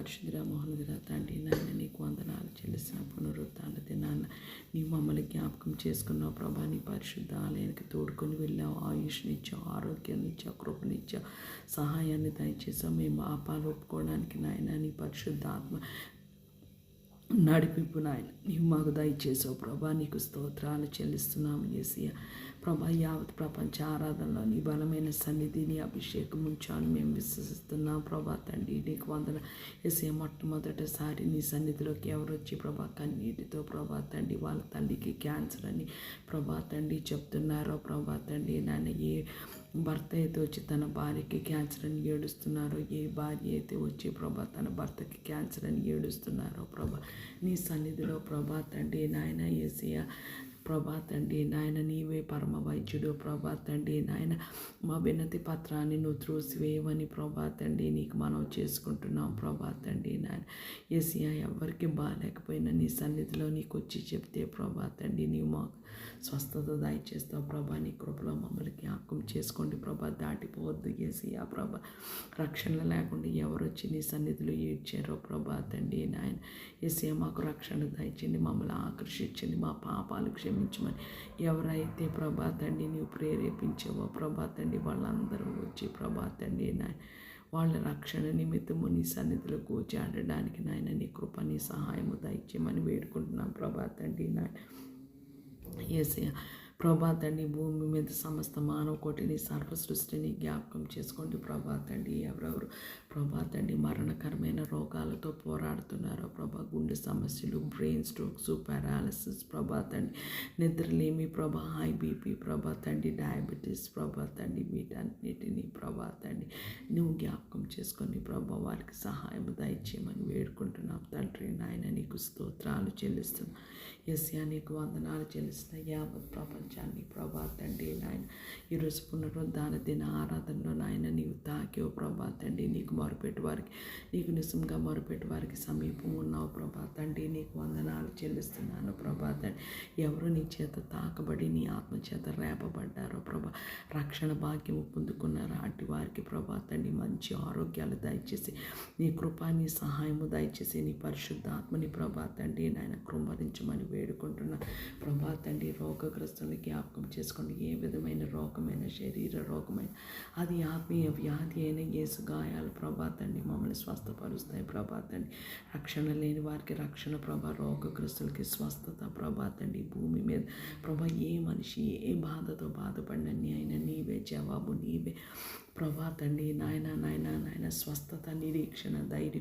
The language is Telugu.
పరిశుద్ధుడా మహోన్నతుడా తండ్రి నాయన నీకు వందనాలు చెల్లిసిన పునరుత్థాన దినాన్న నీ మమ్మల్ని జ్ఞాపకం చేసుకున్నావు ప్రభా. నీ పరిశుద్ధ ఆలయానికి తోడుకొని వెళ్ళావు, ఆయుష్నిచ్చావు, ఆరోగ్యాన్ని ఇచ్చావు, కృపనిచ్చావు, సహాయాన్ని దయచేసావు. మేము పాపాలు ఒప్పుకోవడానికి నాయన నీ పరిశుద్ధ ఆత్మ నడిపింపు నాయన నీవు మాకు దయచేసావు ప్రభా. నీకు స్తోత్రాలు చెల్లిస్తున్నాము యేసయ్య. ప్రభా యావత్ ప్రపంచ ఆరాధనలో నీ బలమైన సన్నిధిని అభిషేకం ఉంచాలని మేము విశ్వసిస్తున్నాం ప్రభా తండ్రి. నీకు వందన యేసయ్య. మొట్టమొదటిసారి నీ సన్నిధిలోకి ఎవరు వచ్చి ప్రభా కన్నీటితో ప్రభా తండ్రి వాళ్ళ తల్లికి క్యాన్సర్ అని ప్రభా తండ్రి చెప్తున్నారో ప్రభా తండ్రి నాయన, ఏ భర్త అయితే వచ్చి తన భార్యకి క్యాన్సర్ అని ఏడుస్తున్నారో, ఏ భార్య అయితే వచ్చి ప్రభా తన భర్తకి క్యాన్సర్ అని ఏడుస్తున్నారో ప్రభా నీ సన్నిధిలో ప్రభా తండ్రి నాయన యేసయ్య. ప్రభా తండ్రి నాయన నీవే పరమ వైద్యుడు ప్రభా తండ్రి నాయన. మా వినతి పత్రాన్ని నువ్వు త్రోసివేయమని ప్రభా తండ్రి నీకు మనం చేసుకుంటున్నాం ప్రభా తండ్రి నాయన యేసయ్య. ఎవరికి బాగాలేకపోయినా నీ సన్నిధిలో నీకు వచ్చి చెప్తే ప్రభా తండ్రి నీవు మాకు స్వస్థత దయచేస్తావు ప్రభా. నీ కృపలో మమ్మల్ని జ్ఞాపకం చేసుకోండి ప్రభా. దాటిపోవద్దు యేసయ్య ప్రభా. రక్షణ లేకుండా ఎవరు వచ్చి నీ సన్నిధిలో ఏడ్చారో ప్రభా తండ్రి నాయన యేసయ్య. మాకు రక్షణ దయచేయండి, మమ్మల్ని ఆకర్షించండి, మా పాపాలు క్షమించమని ఎవరైతే ప్రభా తండ్రి నీవు ప్రేరేపించావో ప్రభా తండ్రి వాళ్ళందరూ వచ్చి ప్రభా తండ్రి నాయన వాళ్ళ రక్షణ నిమిత్తము నీ సన్నిధిలో కూర్చాడడానికి నాయన నీ కృప నీ సహాయము దయచేయమని వేడుకుంటున్నాం ప్రభా తండ్రి నాయన యేసయ్య. ప్రభా తండ్రి భూమి మీద సమస్త మానవ కోటిని సర్వ సృష్టిని జ్ఞాపకం చేసుకోండి ప్రభా తండ్రి. ఎవరెవరు ప్రభా తండ్రి మరణకరమైన రోగాలతో పోరాడుతున్నారో ప్రభా, గుండె సమస్యలు, బ్రెయిన్ స్ట్రోక్స్, పారాలసిస్ ప్రభా తండ్రి, నిద్రలేమి ప్రభా, హై బీపీ ప్రభా తండ్రి, డయాబెటీస్ ప్రభా తండ్రి, వీటన్నిటినీ ప్రభా తండ్రి నువ్వు జ్ఞాపకం చేసుకొని ప్రభా వారికి సహాయం దయచేయమని వేడుకుంటున్నాం తండ్రి నాయన. నీకు స్తోత్రాలు చెల్లిస్తున్నాం యేసయ్య. నీకు వందనాలు చెల్లిస్తున్న యావత్ ప్రపంచాన్ని ప్రభా తండ్రి నాయన ఈరోజు పునరుద్ధాన దిన ఆరాధనలో నాయన నీవు తాకేవు ప్రభా తండ్రి. నీకు మొరపెట్టు వారికి, నీకు నిజంగా మొరపెట్టు వారికి సమీపం ఉన్నావు ప్రభా తండ్రి. నీకు వందనాలు చెల్లిస్తున్నాను ప్రభా తండ్రి. ఎవరు నీ చేత తాకబడి నీ ఆత్మ చేత రేపబడ్డారో ప్రభా, రక్షణ భాగ్యము పొందుకున్నారో అటు వారికి ప్రభా తండ్రి మంచి ఆరోగ్యాలు దయచేసి నీ కృప నీ సహాయము దయచేసి నీ పరిశుద్ధ ఆత్మని ప్రభా తండ్రి నాయన కృంభరించమని వేడుకుంటున్నా ప్రభా తండ్రి. రోగగ్రస్తుని జ్ఞాపకం చేసుకోండి. ఏ విధమైన రోగమైన, శరీర రోగమైన, అది ఆత్మీయ వ్యాధి అయిన యేసు గాయాలు ప్రభా తండ్రి మమ్మల్ని స్వస్థపరుస్తాయి ప్రభా తండ్రి. రక్షణ లేని వారికి రక్షణ ప్రభా, రోగగ్రస్తులకి స్వస్థత ప్రభా తండ్రి. భూమి మీద ప్రభా ఏ మనిషి ఏ బాధతో బాధపడిన అయినా నీవే జవాబు, నీవే ప్రభా తండ్రి నాయన నాయన నాయన స్వస్థత, నిరీక్షణ, ధైర్యం